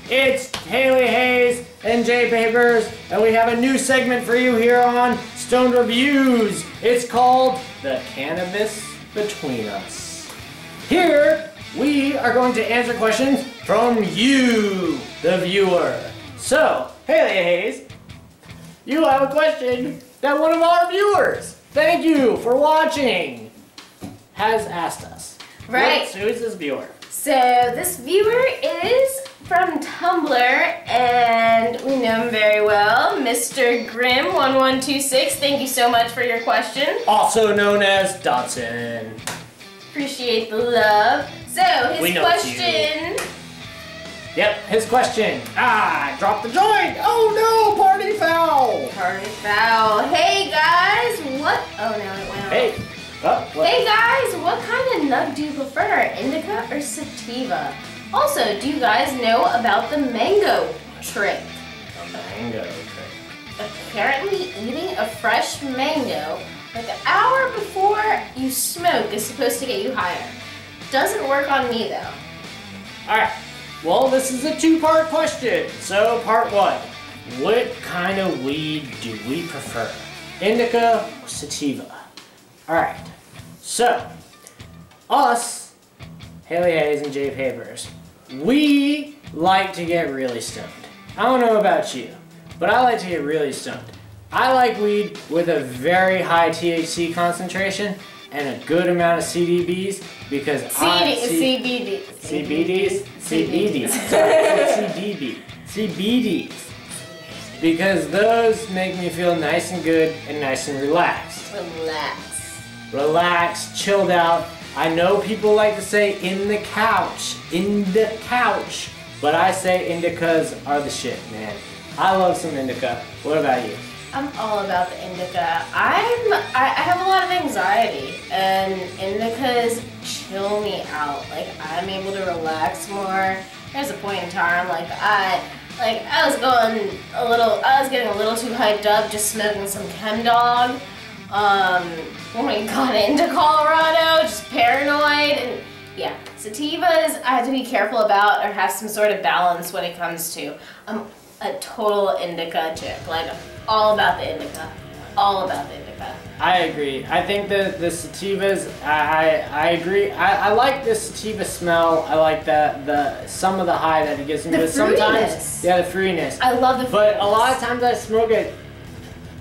It's Haley Hayes and Jay Papers, and we have a new segment for you here on Stoned Reviews. It's called The Cannabis Between Us. Here, we are going to answer questions from you, the viewer. So, Haley Hayes, you have a question that one of our viewers, thank you for watching, has asked us. Right. Who is this viewer? So this viewer is from Tumblr, and we know him very well, Mr. Grimm1126. Thank you so much for your question. Also known as Dodson. Appreciate the love. So his question. Yep, his question. Dropped the joint. Oh no, party foul. Party foul. Hey guys, what? Oh no, it went off. Hey. Hey guys, what kind of nug do you prefer, indica or sativa? Also, do you guys know about the mango trick? The mango trick. Apparently, eating a fresh mango like an hour before you smoke is supposed to get you higher. Doesn't work on me though. Alright, well this is a two-part question. So part one, what kind of weed do we prefer? Indica or sativa? Alright, so us, Haley Hayes and Jay Papers, we like to get really stoned. I don't know about you, but I like to get really stoned. I like weed with a very high THC concentration and a good amount of CBDs because CBDs. Because those make me feel nice and good and nice and relaxed. Relaxed, chilled out. I know people like to say in the couch, but I say indicas are the shit, man. I love some indica. What about you? I'm all about the indica. I have a lot of anxiety, and indicas chill me out. Like, I'm able to relax more. There's a point in time, I was getting a little too hyped up just smoking some Chem Dog. When we got into Colorado, just paranoid, and yeah, sativas I have to be careful about or have some sort of balance when it comes to. I'm a total indica chick, like all about the indica, all about the indica. I agree. I think the sativas, I agree. I like the sativa smell. I like some of the high that it gives me. But sometimes, yeah, the fruitiness. I love the fruitiness. But a lot of times I smoke it,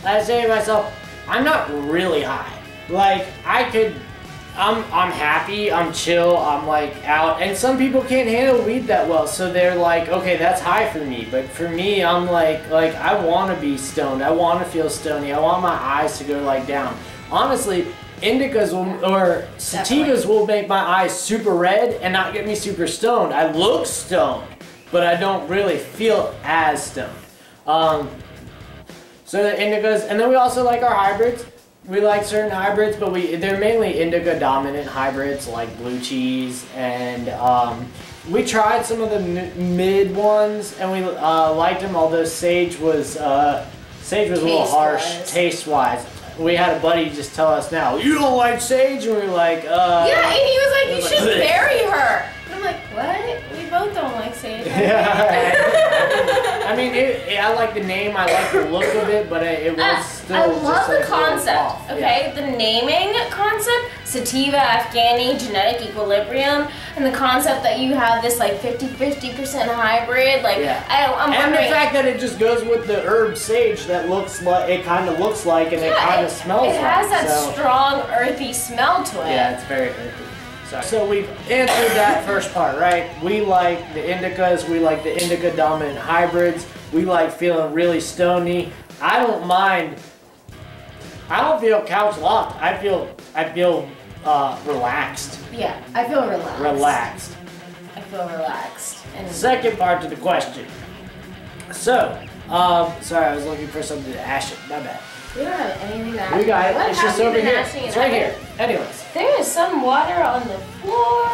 I say to myself, I'm not really high. Like, I'm happy, I'm chill, I'm like out, and some people can't handle weed that well, so they're like, okay, that's high for me, but for me, I'm like I want to be stoned, I want to feel stony, I want my eyes to go like down. Honestly, indicas or sativas will make my eyes super red and not get me super stoned. I look stoned, but I don't really feel as stoned. So the indicas, and then we also like our hybrids. We like certain hybrids, but they're mainly indica dominant hybrids like blue cheese, and we tried some of the mid ones and we liked them, although sage was a little harsh taste-wise. We had a buddy just tell us now, you don't like sage? And we were like, yeah, and he was like, you should bury her. And I'm like, what? We both don't like sage. I mean, I like the name, I like the look of it, but it was still I love just the concept, okay? Yeah. The naming concept, sativa, Afghani, genetic equilibrium, and the concept that you have this like 50% hybrid, like, yeah. I'm and the fact that it just goes with the herb sage that looks like, it kind of looks like, and it kind of smells like. It has that strong earthy smell to it. Yeah, it's very earthy. So we've answered that first part, right? We like the indicas, we like the indica dominant hybrids, we like feeling really stony. I don't mind, I don't feel couch locked, I feel relaxed. Yeah, I feel relaxed. I feel relaxed. And second part to the question. So, sorry, I was looking for something to ash it, my bad. We don't have anything to ask. We got it. It's just over here. It's right here. Anyways. There is some water on the floor.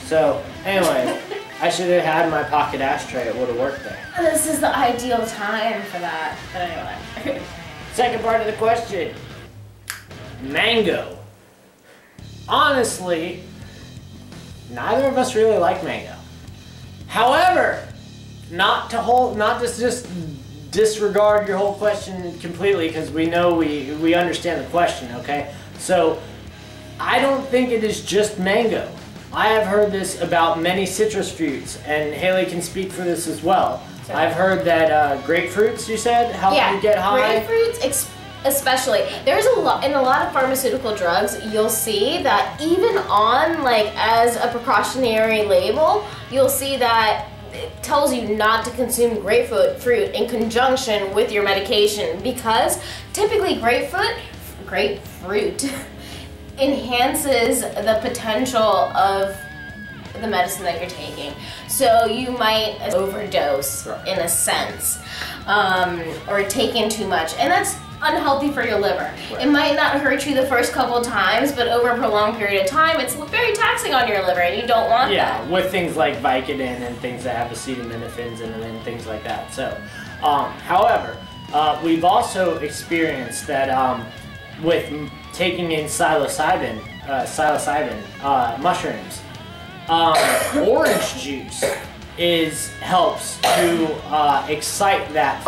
So, anyway, I should have had my pocket ashtray. It would have worked there. This is the ideal time for that. But anyway. Second part of the question. Mango. Honestly, neither of us really like mango. However, not to just disregard your whole question completely, because we know we understand the question, okay? So I don't think it is just mango. I have heard this about many citrus fruits, and Haley can speak for this as well. Sorry. I've heard that grapefruits, you said, help you get high? Grapefruits especially. There's a lot, in a lot of pharmaceutical drugs, you'll see that even on, like, as a precautionary label, you'll see that it tells you not to consume grapefruit in conjunction with your medication, because typically grapefruit enhances the potential of the medicine that you're taking. So you might overdose in a sense, or take in too much, and that's unhealthy for your liver. Right. It might not hurt you the first couple of times, but over a prolonged period of time, it's very taxing on your liver, and you don't want that. Yeah, with things like Vicodin and things that have acetaminophen in them and things like that. So, however, we've also experienced that with taking in psilocybin mushrooms, orange juice helps to excite that.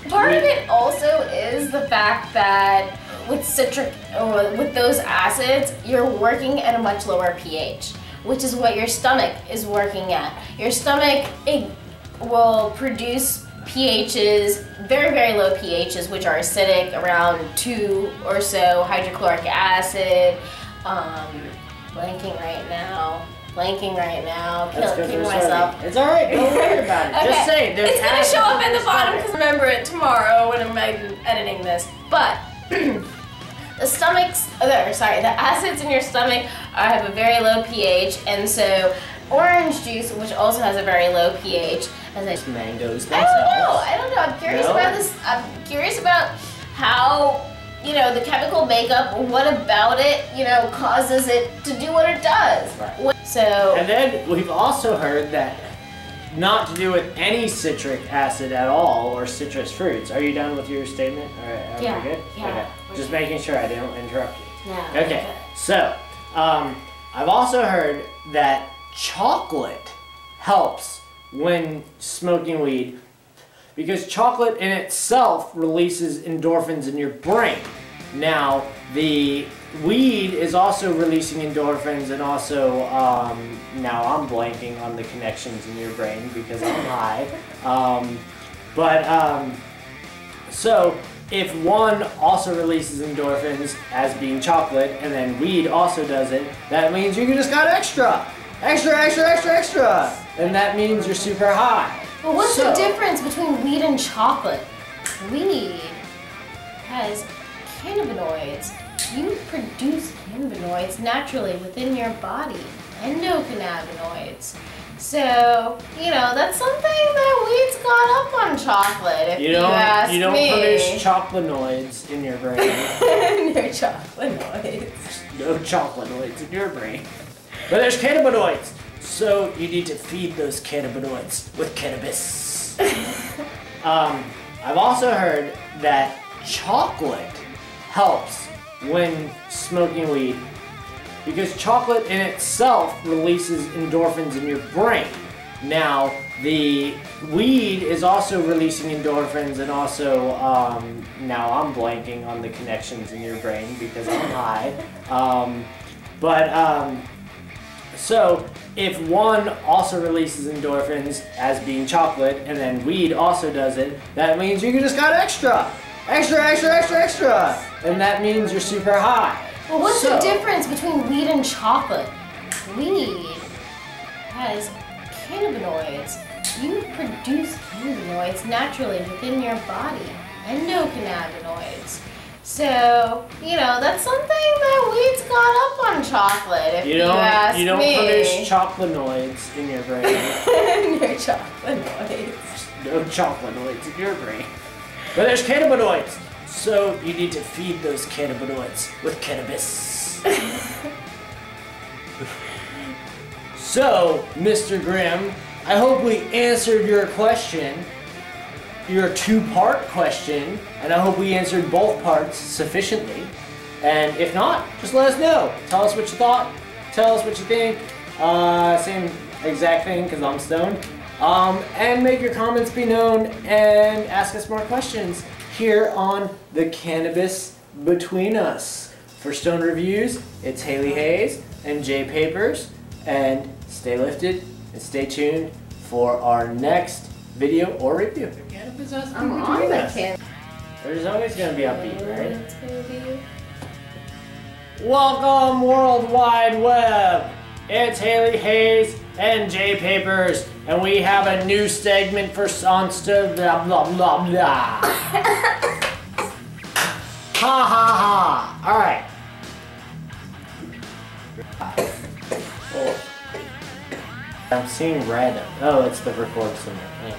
Part of it also is the fact that with citric, or with those acids, you're working at a much lower pH, which is what your stomach is working at. Your stomach, it will produce pHs, very, very low pHs, which are acidic, around 2 or so, hydrochloric acid, blanking right now, killing myself. It's alright, don't worry about it. Okay. Just say it's gonna show up at the bottom because remember it tomorrow when I'm editing this. But the acids in your stomach have a very low pH, and so orange juice, which also has a very low pH, mangoes themselves. I don't know. I'm curious about this. I'm curious about how, you know, the chemical makeup, what about it, you know, causes it to do what it does. Right. And then we've also heard that not to do with any citric acid at all, or citrus fruits. Are you done with your statement? All right, are we good? Yeah. Okay. Just making sure I don't interrupt you. No. Okay. So, I've also heard that chocolate helps when smoking weed, because chocolate in itself releases endorphins in your brain. Now, the weed is also releasing endorphins, and also, now I'm blanking on the connections in your brain because I'm high. So if one also releases endorphins as being chocolate, and then weed also does it, that means you just got extra. And that means you're super high. But what's the difference between weed and chocolate? Weed has cannabinoids. You produce cannabinoids naturally within your body, endocannabinoids. So, you know, that's something that weed's got up on chocolate, if you ask me. You don't produce chocoloids in your brain. No chocoloids. No chocoloids in your brain. But there's cannabinoids. So you need to feed those cannabinoids with cannabis. I've also heard that chocolate helps when smoking weed, because chocolate in itself releases endorphins in your brain. Now, the weed is also releasing endorphins, and also, now I'm blanking on the connections in your brain because I'm high. So if one also releases endorphins as being chocolate, and then weed also does it, that means you just got extra. And that means you're super high. Well, what's the difference between weed and chocolate? Weed has cannabinoids. You produce cannabinoids naturally within your body, endocannabinoids. So, you know, that's something that weed's got up on chocolate, if you ask me. You don't produce chocoloids in your brain. No chocoloids. No chocoloids in your brain. But there's cannabinoids. So you need to feed those cannabinoids with cannabis. So, Mr. Grimm, I hope we answered your question, your two-part question, and I hope we answered both parts sufficiently. And if not, just let us know. Tell us what you thought. Tell us what you think. Same exact thing, because I'm stoned. And make your comments be known and ask us more questions here on the Cannabis Between Us. For Stone Reviews, it's Haley Hayes and Jay Papers, and stay lifted and stay tuned for our next video or review. The Cannabis Us I'm Between on the Us. can. There's always gonna be upbeat, right? It's gonna be. Welcome, World Wide Web. It's Haley Hayes and Jay Papers, and we have a new segment for Sonsta blah blah blah blah. Ha ha ha. All right. Oh. I'm seeing red. Oh, it's the record symbol. Anyway.